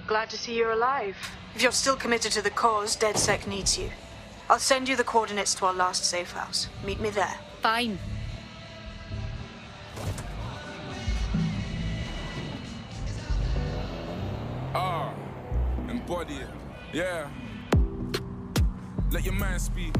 Glad to see you're alive. If you're still committed to the cause, DedSec needs you. I'll send you the coordinates to our last safe house. Meet me there. Fine. Embody it. Yeah. Let your mind speak.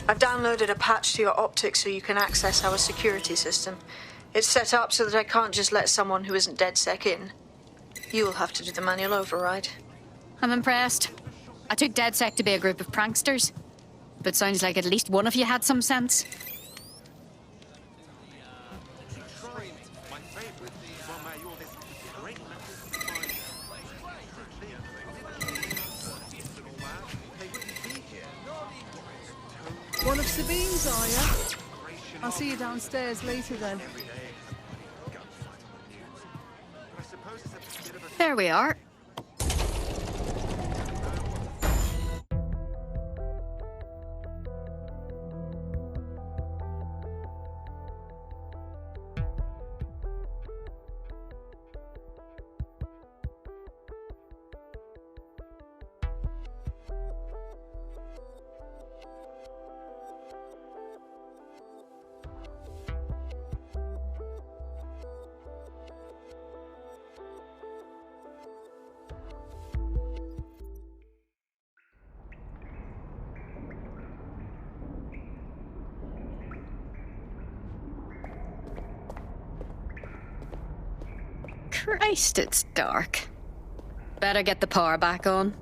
I've downloaded a patch to your optics so you can access our security system. It's set up so that I can't just let someone who isn't DedSec in. You'll have to do the manual override. I'm impressed. I took DedSec to be a group of pranksters. But sounds like at least one of you had some sense. One of Sabine's, are you? I'll see you downstairs later then. There we are. Christ, it's dark. Better get the power back on.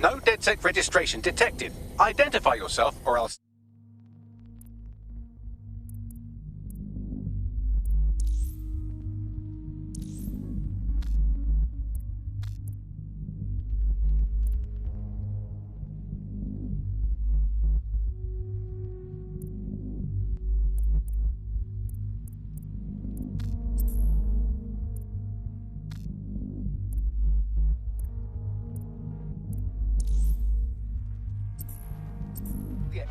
No DedSec registration detected. Identify yourself or else...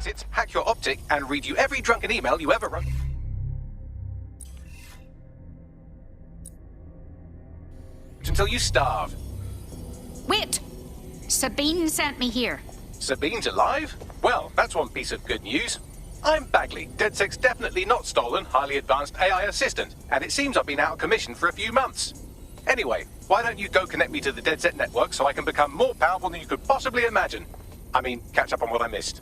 exits, hack your optic, and read you every drunken email you ever wrote. Until you starve. Wait! Sabine sent me here. Sabine's alive? Well, that's one piece of good news. I'm Bagley, DedSec's definitely not stolen, highly advanced AI assistant, and it seems I've been out of commission for a few months. Anyway, why don't you go connect me to the DedSec network so I can become more powerful than you could possibly imagine? I mean, catch up on what I missed.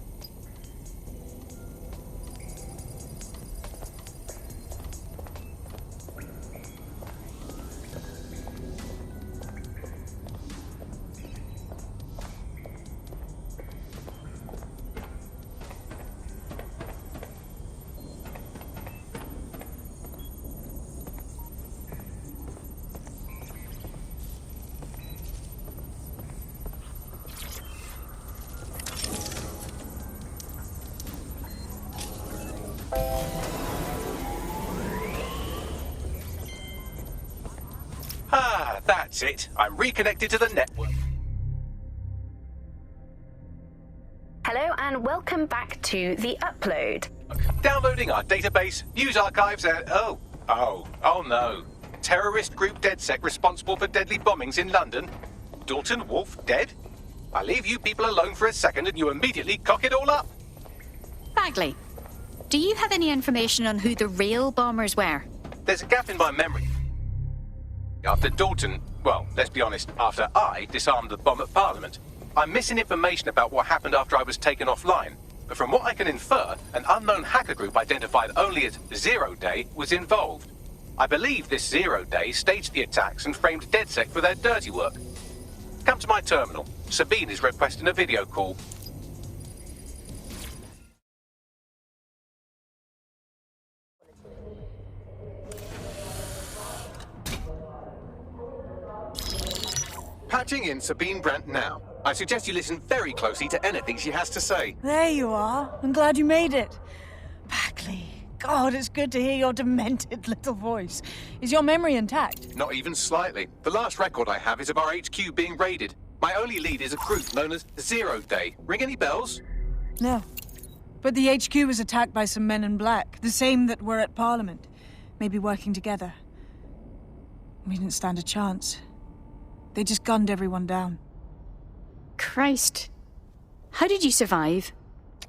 Ah, that's it. I'm reconnected to the network. Hello and welcome back to The Upload. Downloading our database, news archives, and oh no. Terrorist group DedSec responsible for deadly bombings in London. Dalton Wolf dead? I leave you people alone for a second and you immediately cock it all up. Bagley, do you have any information on who the real bombers were? There's a gap in my memory. After Dalton, well, let's be honest, after I disarmed the bomb at Parliament, I'm missing information about what happened after I was taken offline. But from what I can infer, an unknown hacker group identified only as Zero Day was involved. I believe this Zero Day staged the attacks and framed DedSec for their dirty work. Come to my terminal. Sabine is requesting a video call. Patching in Sabine Brandt now. I suggest you listen very closely to anything she has to say. There you are. I'm glad you made it. Bagley. God, it's good to hear your demented little voice. Is your memory intact? Not even slightly. The last record I have is of our HQ being raided. My only lead is a group known as Zero Day. Ring any bells? No. But the HQ was attacked by some men in black, the same that were at Parliament. Maybe working together. We didn't stand a chance. They just gunned everyone down. Christ. How did you survive?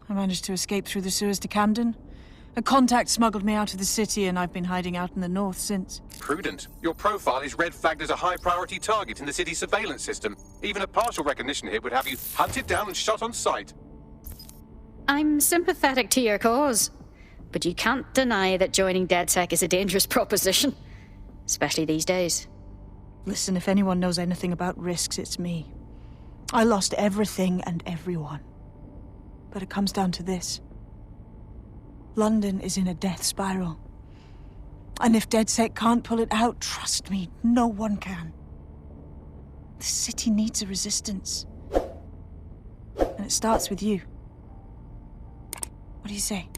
I managed to escape through the sewers to Camden. A contact smuggled me out of the city, and I've been hiding out in the north since. Prudent. Your profile is red flagged as a high-priority target in the city's surveillance system. Even a partial recognition hit would have you hunted down and shot on sight. I'm sympathetic to your cause, but you can't deny that joining DedSec is a dangerous proposition, especially these days. Listen, if anyone knows anything about risks, it's me. I lost everything and everyone. But it comes down to this. London is in a death spiral. And if DedSec can't pull it out, trust me, no one can. The city needs a resistance. And it starts with you. What do you say?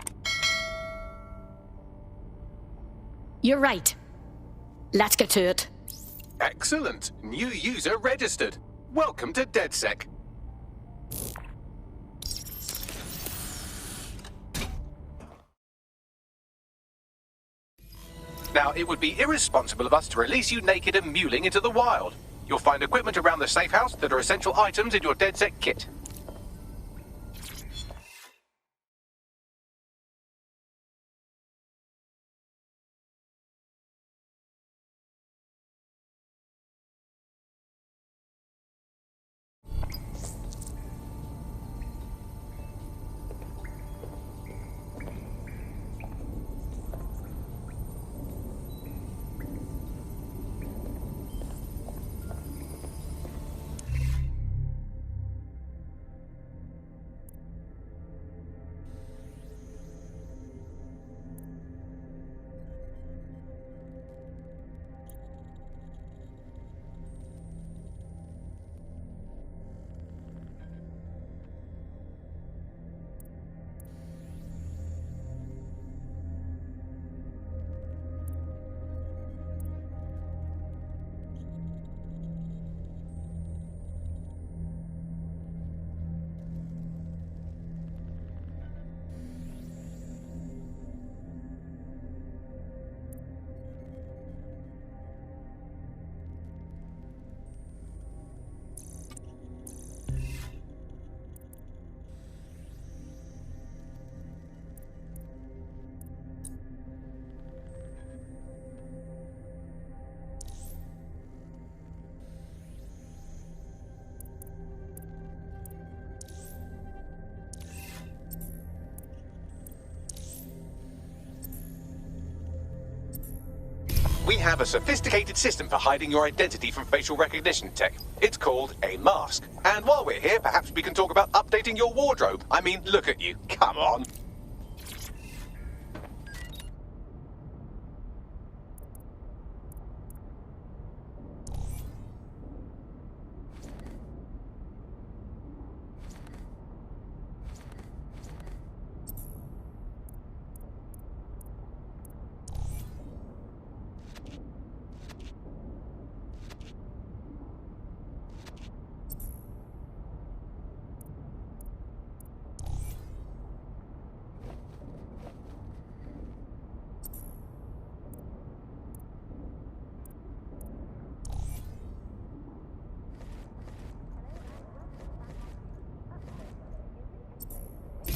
You're right. Let's get to it. Excellent. New user registered. Welcome to DedSec. Now, it would be irresponsible of us to release you naked and mewling into the wild. You'll find equipment around the safe house that are essential items in your DedSec kit. We have a sophisticated system for hiding your identity from facial recognition tech. It's called a mask. And while we're here, perhaps we can talk about updating your wardrobe. I mean, look at you. Come on.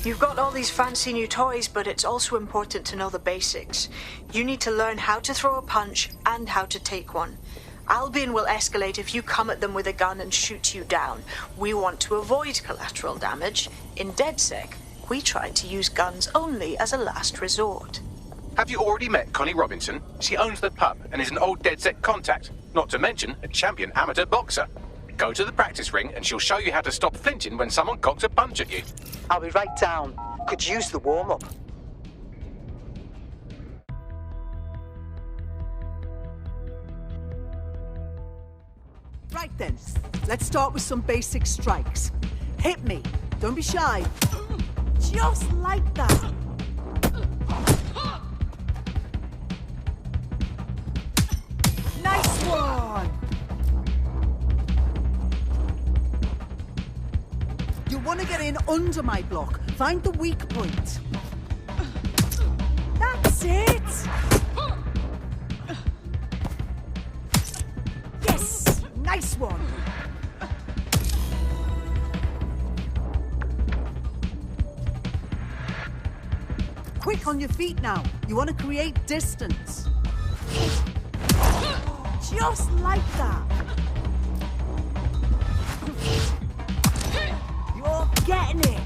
You've got all these fancy new toys, but it's also important to know the basics. You need to learn how to throw a punch and how to take one. Albion will escalate if you come at them with a gun and shoot you down. We want to avoid collateral damage. In DedSec, we try to use guns only as a last resort. Have you already met Connie Robinson? She owns the pub and is an old DedSec contact, not to mention a champion amateur boxer. Go to the practice ring and she'll show you how to stop flinching when someone cocks a punch at you. I'll be right down. Could use the warm-up. Right then, let's start with some basic strikes. Hit me. Don't be shy. Just like that. Nice one! You want to get in under my block. Find the weak point. That's it! Yes! Nice one! Quick on your feet now. You want to create distance. Just like that. You're getting it.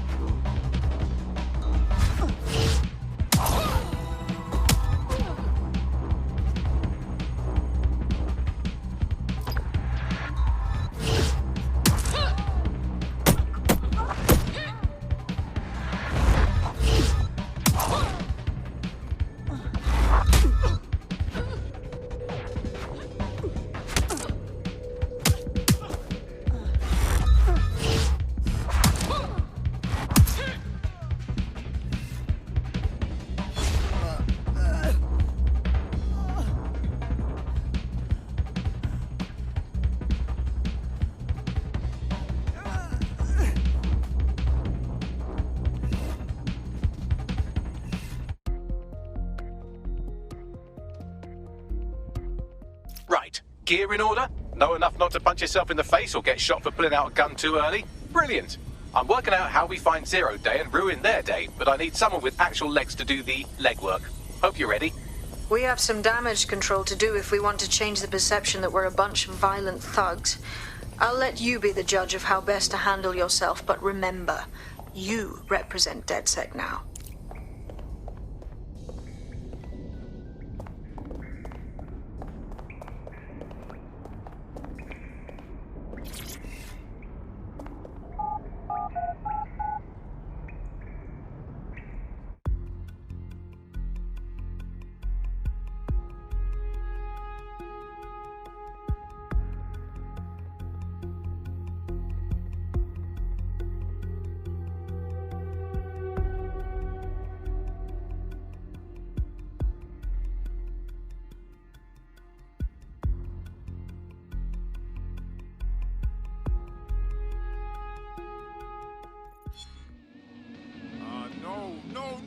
Right, gear in order? Know enough not to punch yourself in the face or get shot for pulling out a gun too early? Brilliant! I'm working out how we find Zero Day and ruin their day, but I need someone with actual legs to do the legwork. Hope you're ready. We have some damage control to do if we want to change the perception that we're a bunch of violent thugs. I'll let you be the judge of how best to handle yourself, but remember, you represent DedSec now.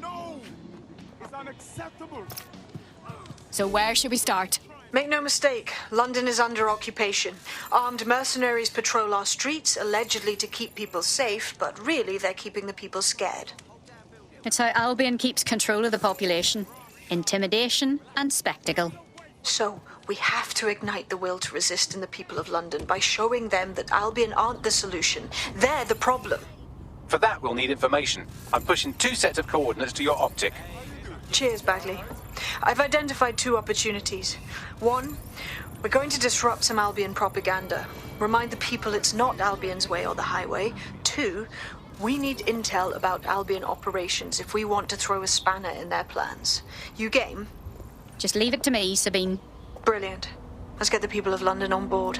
No! It's unacceptable! So where should we start? Make no mistake, London is under occupation. Armed mercenaries patrol our streets, allegedly to keep people safe, but really they're keeping the people scared. It's how Albion keeps control of the population. Intimidation and spectacle. So, we have to ignite the will to resist in the people of London by showing them that Albion aren't the solution. They're the problem. For that, we'll need information. I'm pushing 2 sets of coordinates to your optic. Cheers, Bagley. I've identified 2 opportunities. 1, we're going to disrupt some Albion propaganda. Remind the people it's not Albion's way or the highway. 2, we need intel about Albion operations if we want to throw a spanner in their plans. You game? Just leave it to me, Sabine. Brilliant. Let's get the people of London on board.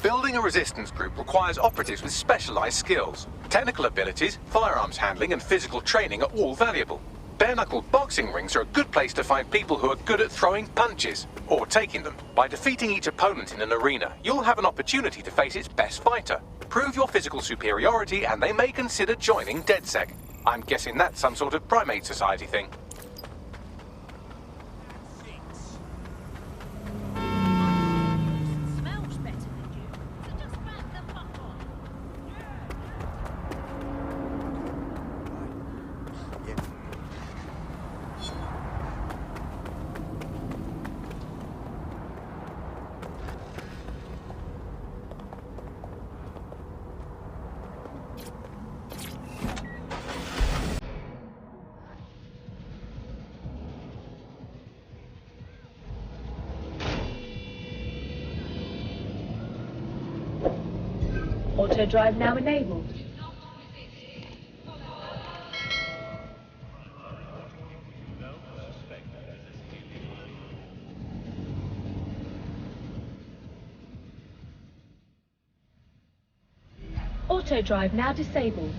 Building a resistance group requires operatives with specialized skills. Technical abilities, firearms handling, and physical training are all valuable. Bare-knuckle boxing rings are a good place to find people who are good at throwing punches, or taking them. By defeating each opponent in an arena, you'll have an opportunity to face its best fighter. Prove your physical superiority, and they may consider joining DedSec. I'm guessing that's some sort of primate society thing. Auto drive now enabled. Auto drive now disabled.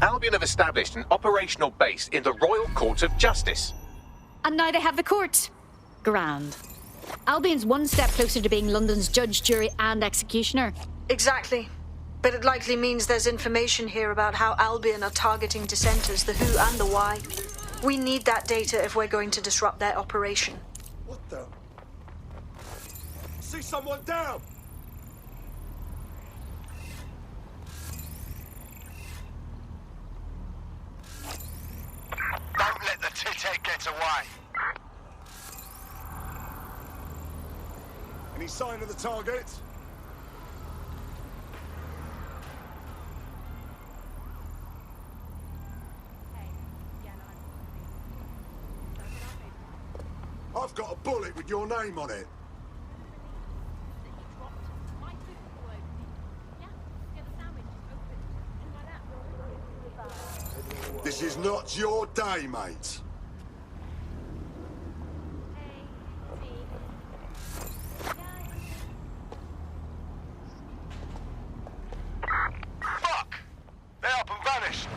Albion have established an operational base in the Royal Court of Justice. And now they have the court. Grand. Albion's one step closer to being London's judge, jury, and executioner. Exactly. But it likely means there's information here about how Albion are targeting dissenters, the who and the why. We need that data if we're going to disrupt their operation. What the? See someone down! Don't let the tithead get away. Any sign of the target? I've got a bullet with your name on it. This is not your day, mate. Fuck! They're up and vanished.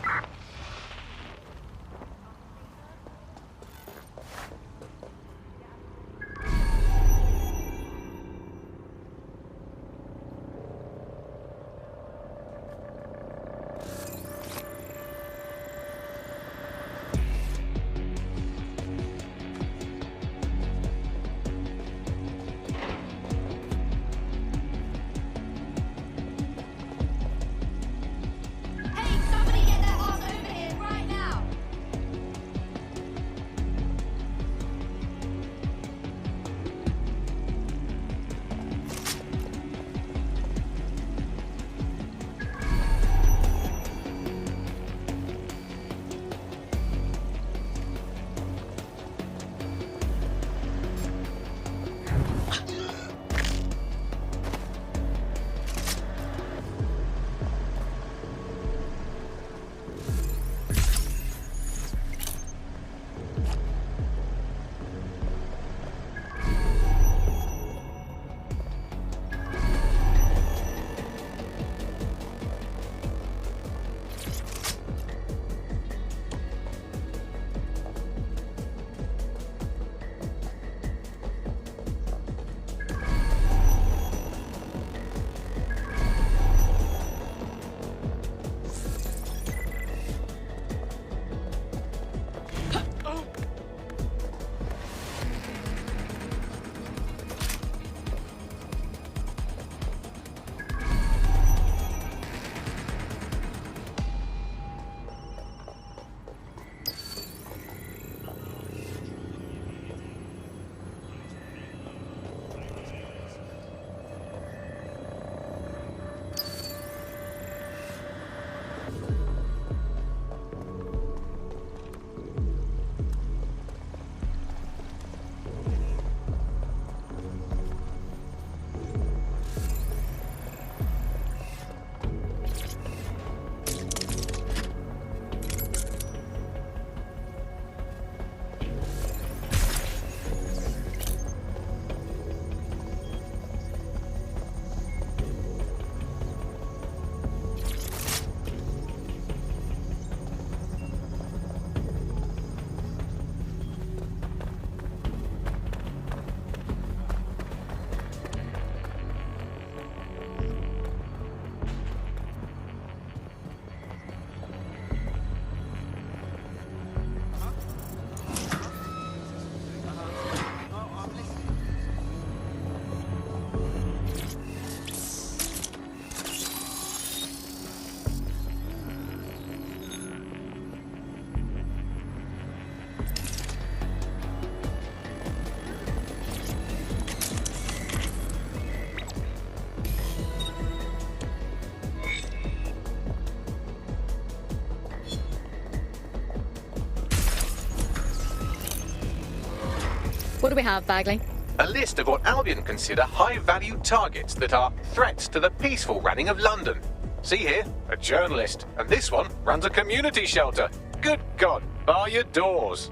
What do we have, Bagley? A list of what Albion consider high-value targets that are threats to the peaceful running of London. See here, a journalist, and this one runs a community shelter. Good God, bar your doors.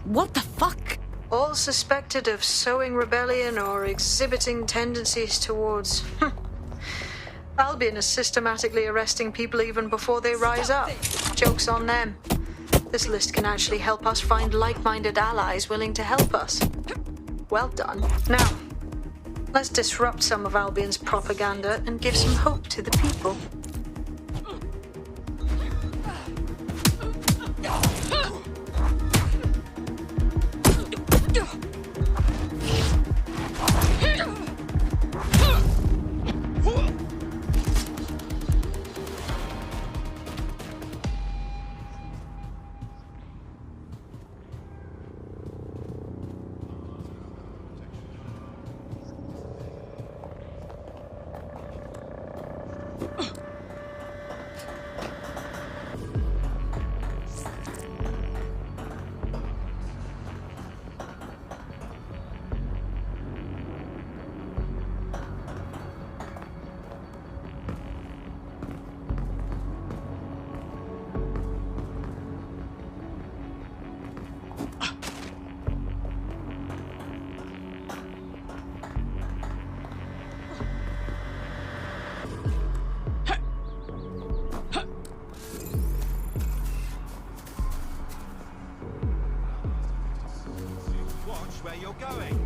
What the fuck? All suspected of sowing rebellion or exhibiting tendencies towards... Albion is systematically arresting people even before they rise up. Joke's on them. This list can actually help us find like-minded allies willing to help us. Well done. Now, let's disrupt some of Albion's propaganda and give some hope to the people. Where you're going.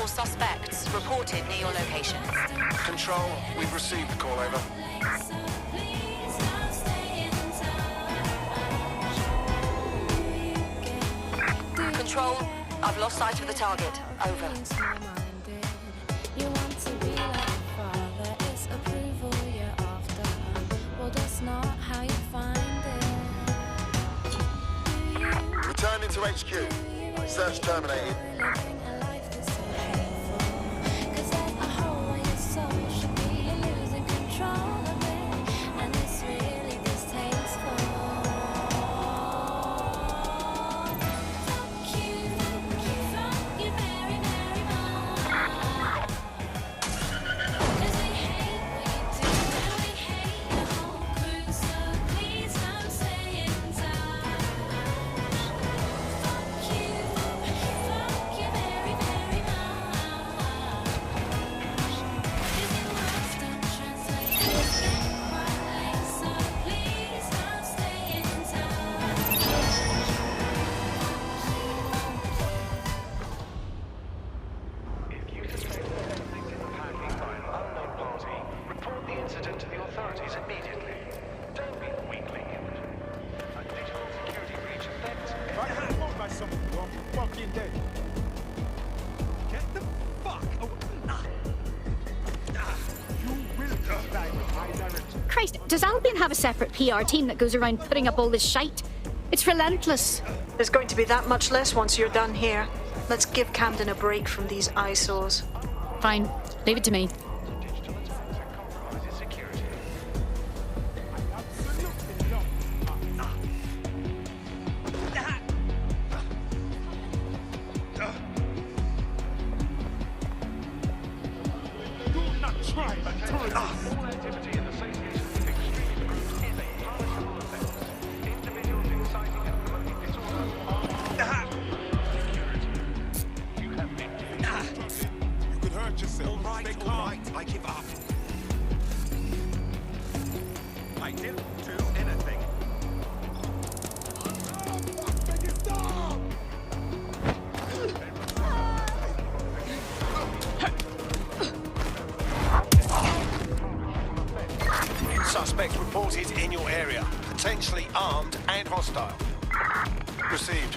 Suspects reported near your location. Control, we've received the call, over. Control, I've lost sight of the target. Over. Returning to HQ. Search terminated. Christ, does Albion have a separate PR team that goes around putting up all this shite? It's relentless. There's going to be that much less once you're done here. Let's give Camden a break from these eyesores. Fine. Leave it to me.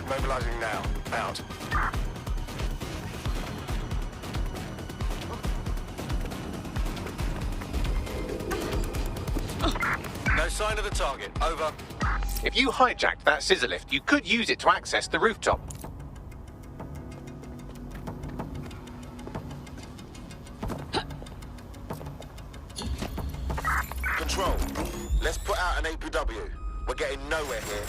Mobilizing now. Out. No sign of the target. Over. If you hijacked that scissor lift, you could use it to access the rooftop. Control. Let's put out an APW. We're getting nowhere here.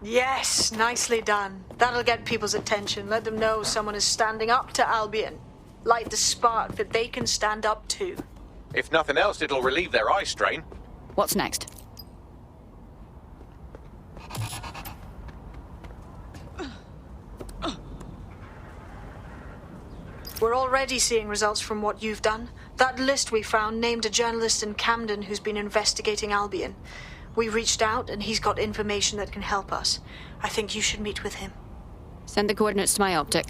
Yes, nicely done. That'll get people's attention. Let them know someone is standing up to Albion. Light the spark that they can stand up to. If nothing else, it'll relieve their eye strain. What's next? We're already seeing results from what you've done. That list we found named a journalist in Camden who's been investigating Albion. We reached out and he's got information that can help us. I think you should meet with him. Send the coordinates to my optic.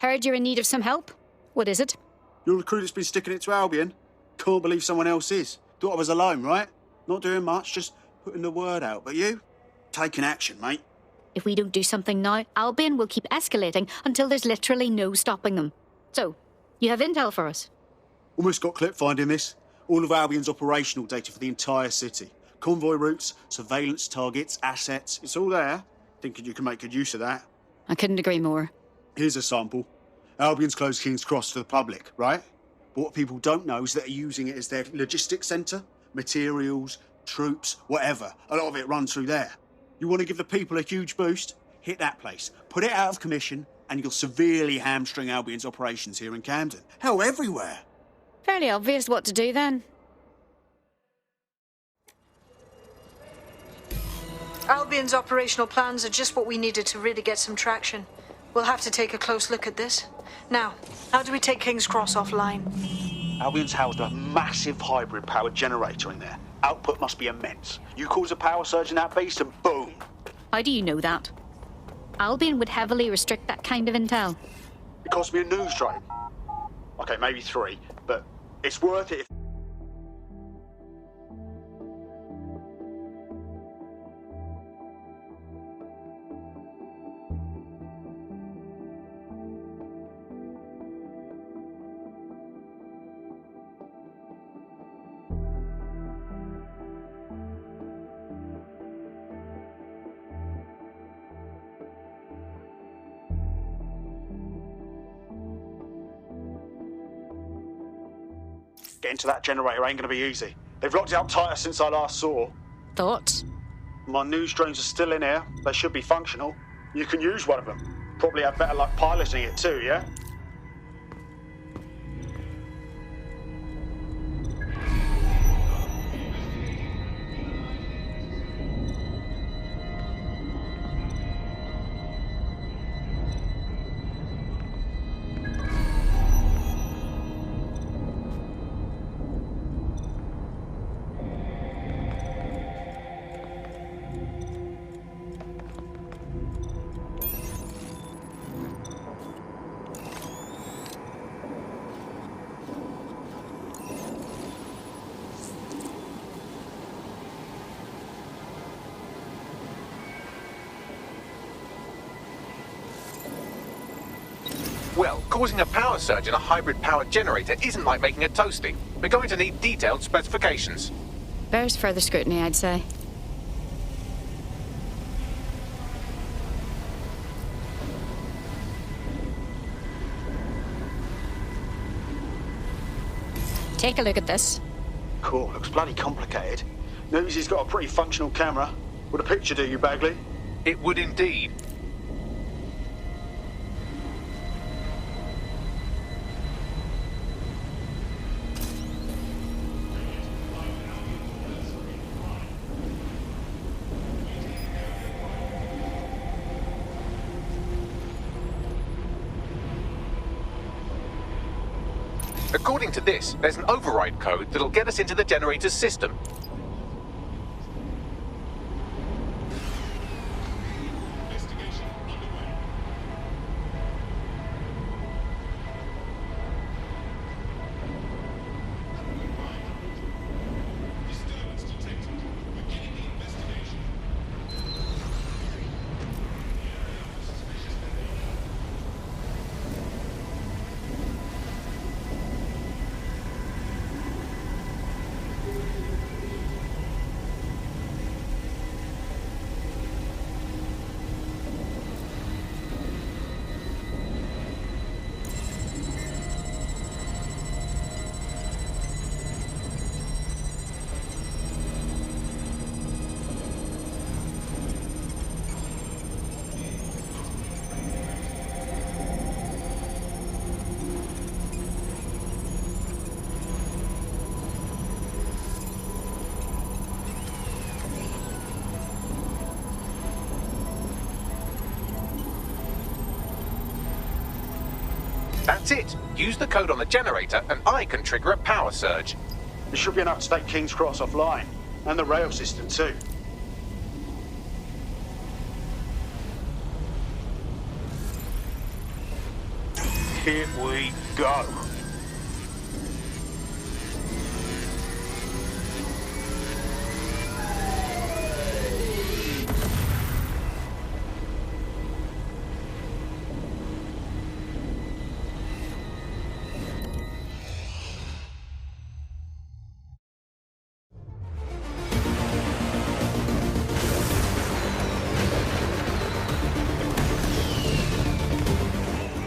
Heard you're in need of some help? What is it? You're the crew that's been sticking it to Albion? Can't believe someone else is. Thought I was alone, right? Not doing much, just putting the word out. But you? Taking action, mate. If we don't do something now, Albion will keep escalating until there's literally no stopping them. So, you have intel for us? Almost got clip finding this. All of Albion's operational data for the entire city. Convoy routes, surveillance targets, assets. It's all there. Thinking you can make good use of that. I couldn't agree more. Here's a sample. Albion's closed King's Cross to the public, right? But what people don't know is that they're using it as their logistics centre. Materials, troops, whatever. A lot of it runs through there. You want to give the people a huge boost? Hit that place. Put it out of commission, and you'll severely hamstring Albion's operations here in Camden. Hell, everywhere. Fairly obvious what to do then. Albion's operational plans are just what we needed to really get some traction. We'll have to take a close look at this. Now, how do we take King's Cross offline? Albion's housed a massive hybrid power generator in there. Output must be immense. You cause a power surge in that beast and boom. How do you know that? Albion would heavily restrict that kind of intel. It cost me a news drone. Okay, maybe 3, but it's worth it if... Getting to that generator ain't gonna be easy. They've locked it up tighter since I last saw. Thoughts? My news drones are still in here. They should be functional. You can use one of them. Probably have better luck piloting it too, yeah? Well, causing a power surge in a hybrid power generator isn't like making a toasty. We're going to need detailed specifications. Bears further scrutiny, I'd say. Take a look at this. Cool, looks bloody complicated. Notice he's got a pretty functional camera. Would a picture do you, Bagley? It would indeed. According to this, there's an override code that'll get us into the generator's system. That's it. Use the code on the generator and I can trigger a power surge. There should be enough to take King's Cross offline. And the rail system too. Here we go.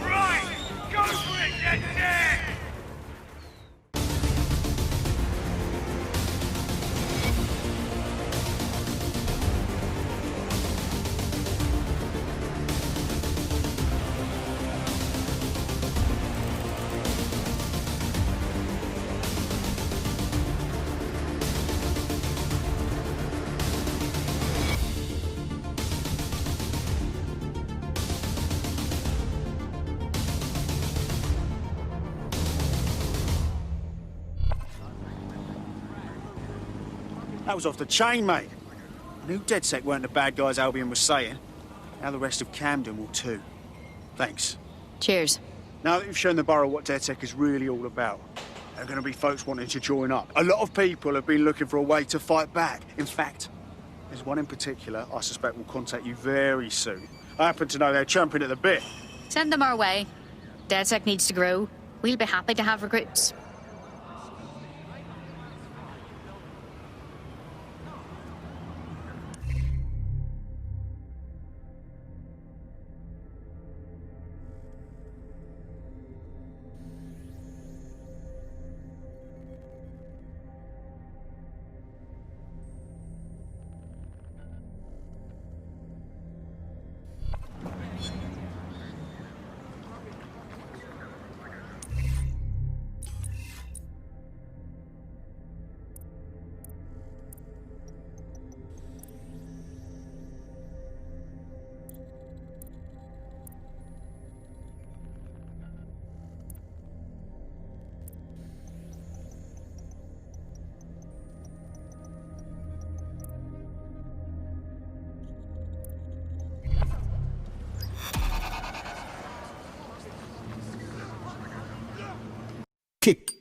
Right! Go for it, Dead Set! That was off the chain, mate. I knew DedSec weren't the bad guys Albion was saying. Now the rest of Camden will too. Thanks. Cheers. Now that you've shown the borough what DedSec is really all about, there are going to be folks wanting to join up. A lot of people have been looking for a way to fight back. In fact, there's one in particular I suspect will contact you very soon. I happen to know they're champing at the bit. Send them our way. DedSec needs to grow. We'll be happy to have recruits. Kick.